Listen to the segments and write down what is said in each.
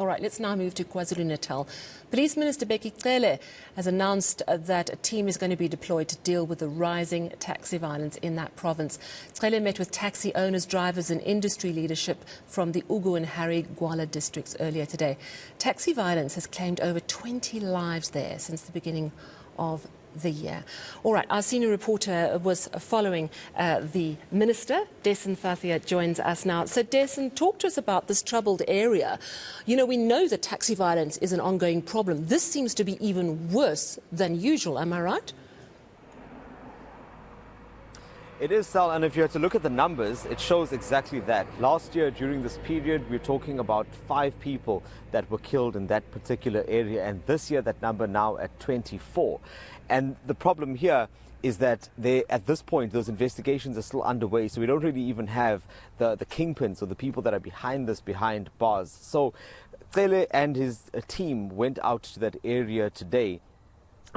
All right, let's now move to KwaZulu-Natal. Police Minister Becky Cele has announced that a team is going to be deployed to deal with the rising taxi violence in that province. Cele met with taxi owners, drivers and industry leadership from the Ugu and Harry Gwala districts earlier today. Taxi violence has claimed over 20 lives there since the beginning of the year. All right, our senior reporter was following the minister. Dessen Fathia joins us now. So Dessen, talk to us about this troubled area. You know, we know that taxi violence is an ongoing problem. This seems to be even worse than usual, am I right? It is, Sal, and if you had to look at the numbers, it shows exactly that. Last year, during this period, we're talking about 5 people that were killed in that particular area, and this year, that number now at 24. And the problem here is that at this point, those investigations are still underway, so we don't really even have the kingpins or the people that are behind this behind bars. So Cele and his team went out to that area today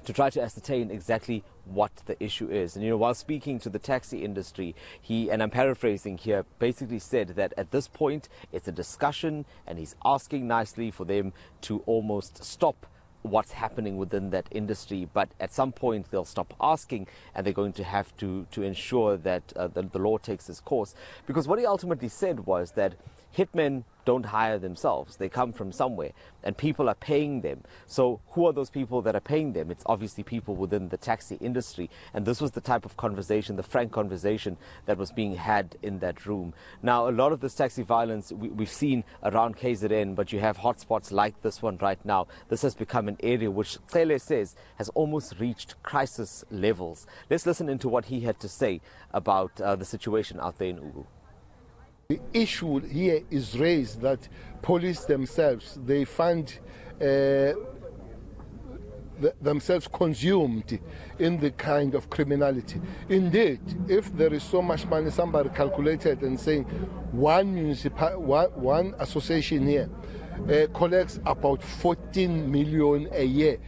to try to ascertain exactly what the issue is. And, you know, while speaking to the taxi industry, he, and I'm paraphrasing here, basically said that at this point, it's a discussion, and he's asking nicely for them to almost stop what's happening within that industry, but at some point they'll stop asking, and they're going to have to ensure that the law takes its course. Because what he ultimately said was that hitmen don't hire themselves. They come from somewhere, and people are paying them. So who are those people that are paying them? It's obviously people within the taxi industry. And this was the type of conversation, the frank conversation that was being had in that room. Now, a lot of this taxi violence we've seen around KZN, but you have hotspots like this one right now. This has become an area which Cele says has almost reached crisis levels. Let's listen into what he had to say about the situation out there in Ugu. The issue here is raised that police themselves, they find themselves consumed in the kind of criminality. Indeed, if there is so much money, somebody calculated and saying one association here collects about 14 million a year.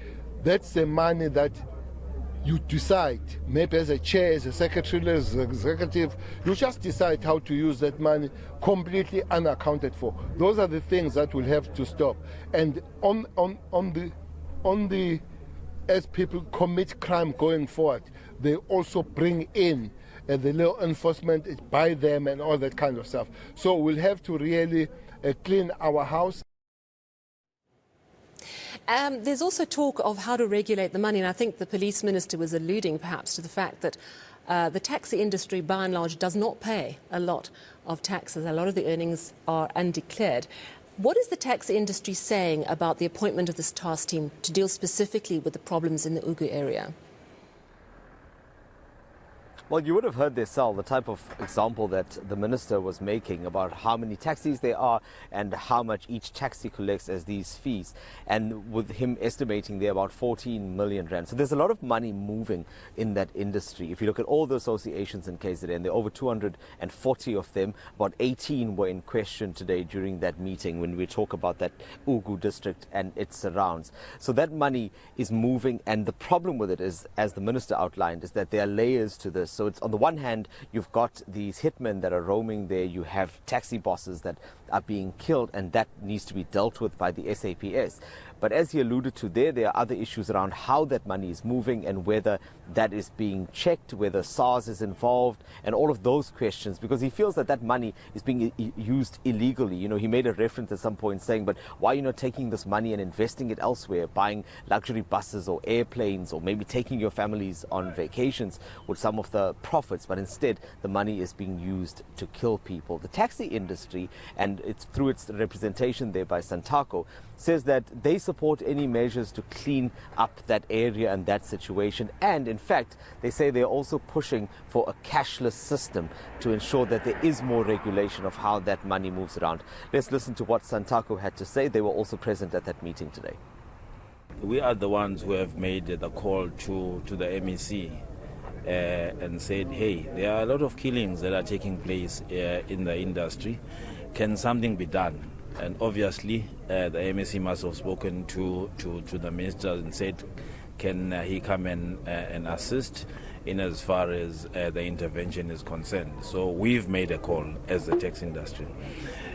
That's the money that you decide, maybe as a chair, as a secretary, as an executive, you just decide how to use that money completely unaccounted for. Those are the things that will have to stop. And as people commit crime going forward, they also bring in the law enforcement by them and all that kind of stuff. So we'll have to really clean our house. There's also talk of how to regulate the money, and I think the police minister was alluding perhaps to the fact that the taxi industry, by and large, does not pay a lot of taxes. A lot of the earnings are undeclared. What is the taxi industry saying about the appointment of this task team to deal specifically with the problems in the Ugu area? Well, you would have heard there, Sal, the type of example that the minister was making about how many taxis there are and how much each taxi collects as these fees. And with him estimating there about 14 million rand. So there's a lot of money moving in that industry. If you look at all the associations in KZN, there are over 240 of them. About 18 were in question today during that meeting when we talk about that Ugu district and its surrounds. So that money is moving, and the problem with it is, as the minister outlined, is that there are layers to this. So it's, on the one hand, you've got these hitmen that are roaming there. You have taxi bosses that are being killed, and that needs to be dealt with by the SAPS. But as he alluded to there are other issues around how that money is moving and whether that is being checked, whether SARS is involved, and all of those questions, because he feels that that money is being used illegally. You know, he made a reference at some point saying, but why are you not taking this money and investing it elsewhere, buying luxury buses or airplanes, or maybe taking your families on vacations with some of the profits, but instead the money is being used to kill people. The taxi industry, and it's through its representation there by Santako, says that they support any measures to clean up that area and that situation. And in fact, they say they're also pushing for a cashless system to ensure that there is more regulation of how that money moves around. Let's listen to what Santako had to say. They were also present at that meeting today. We are the ones who have made the call to the MEC and said, hey, there are a lot of killings that are taking place in the industry. Can something be done? And obviously, the MEC must have spoken to the minister and said, can he come and assist in as far as the intervention is concerned. So we've made a call as the taxi industry.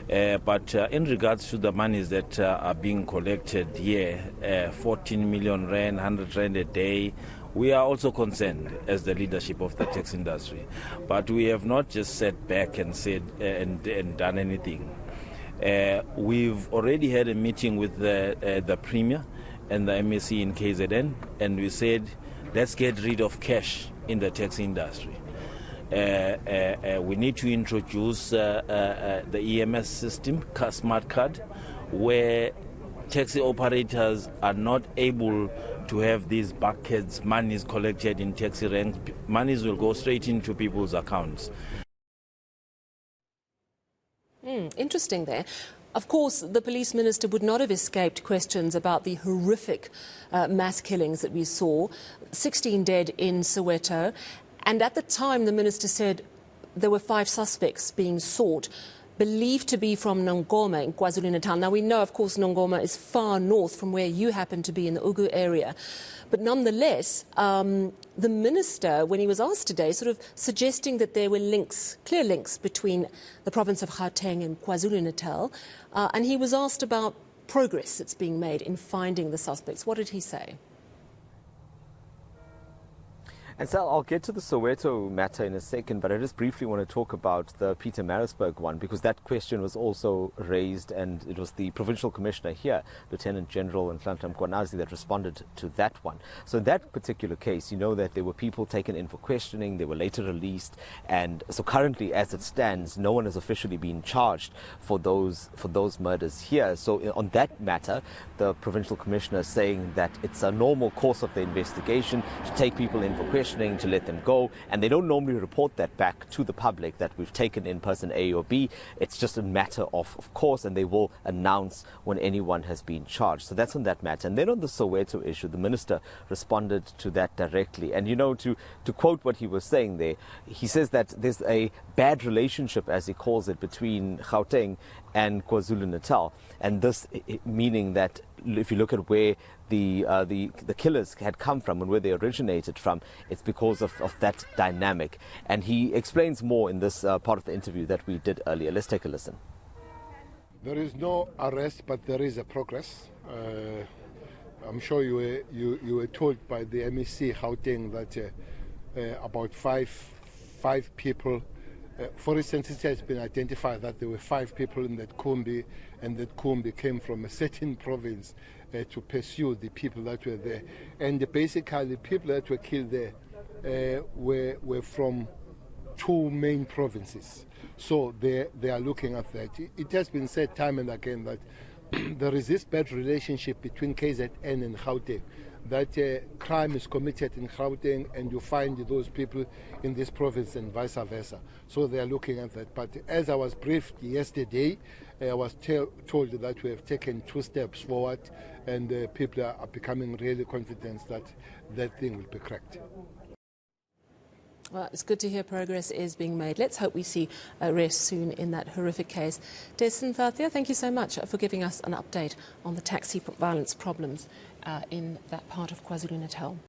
But in regards to the monies that are being collected here, 14 million rand, 100 rand a day, we are also concerned as the leadership of the tax industry. But we have not just sat back and said and done anything. We've already had a meeting with the Premier and the MSC in KZN, and we said, let's get rid of cash in the taxi industry. We need to introduce the EMS system, smart card, where taxi operators are not able to have these buckets, monies collected in taxi ranks. Monies will go straight into people's accounts. Interesting there. Of course, the police minister would not have escaped questions about the horrific mass killings that we saw, 16 dead in Soweto. And at the time, the minister said there were 5 suspects being sought, believed to be from Nongoma in KwaZulu-Natal. Now, we know, of course, Nongoma is far north from where you happen to be in the Ugu area. But nonetheless, the minister, when he was asked today, sort of suggesting that there were links, clear links between the province of Gauteng and KwaZulu-Natal. And he was asked about progress that's being made in finding the suspects. What did he say? And so I'll get to the Soweto matter in a second, but I just briefly want to talk about the Pietermaritzburg one, because that question was also raised, and it was the Provincial Commissioner here, Lieutenant General Nhlanhla Mkhwanazi, that responded to that one. So in that particular case, you know that there were people taken in for questioning, they were later released, and so currently, as it stands, no one has officially been charged for those murders here. So on that matter, the Provincial Commissioner is saying that it's a normal course of the investigation to take people in for questioning, to let them go, and they don't normally report that back to the public that we've taken in person A or B. It's just a matter of course, and they will announce when anyone has been charged. So that's on that matter. And then on the Soweto issue, the minister responded to that directly. And you know, to quote what he was saying there, he says that there's a bad relationship, as he calls it, between Gauteng and KwaZulu-Natal, and this meaning that if you look at where the killers had come from and where they originated from, it's because of that dynamic. And he explains more in this part of the interview that we did earlier. Let's take a listen. There is no arrest, but there is a progress. I'm sure you were told by the MEC Gauteng that about five people. For instance, it has been identified that there were 5 people in that Kumbi, and that Kumbi came from a certain province to pursue the people that were there. And basically, the people that were killed there were from 2 main provinces. So they are looking at that. It has been said time and again that there is this bad relationship between KZN and Gauteng, that crime is committed in Gauteng and you find those people in this province and vice versa. So they are looking at that. But as I was briefed yesterday, I was told that we have taken 2 steps forward, and people are becoming really confident that that thing will be cracked. Well, it's good to hear progress is being made. Let's hope we see arrest soon in that horrific case. Desin Thathia, thank you so much for giving us an update on the taxi violence problems in that part of KwaZulu-Natal.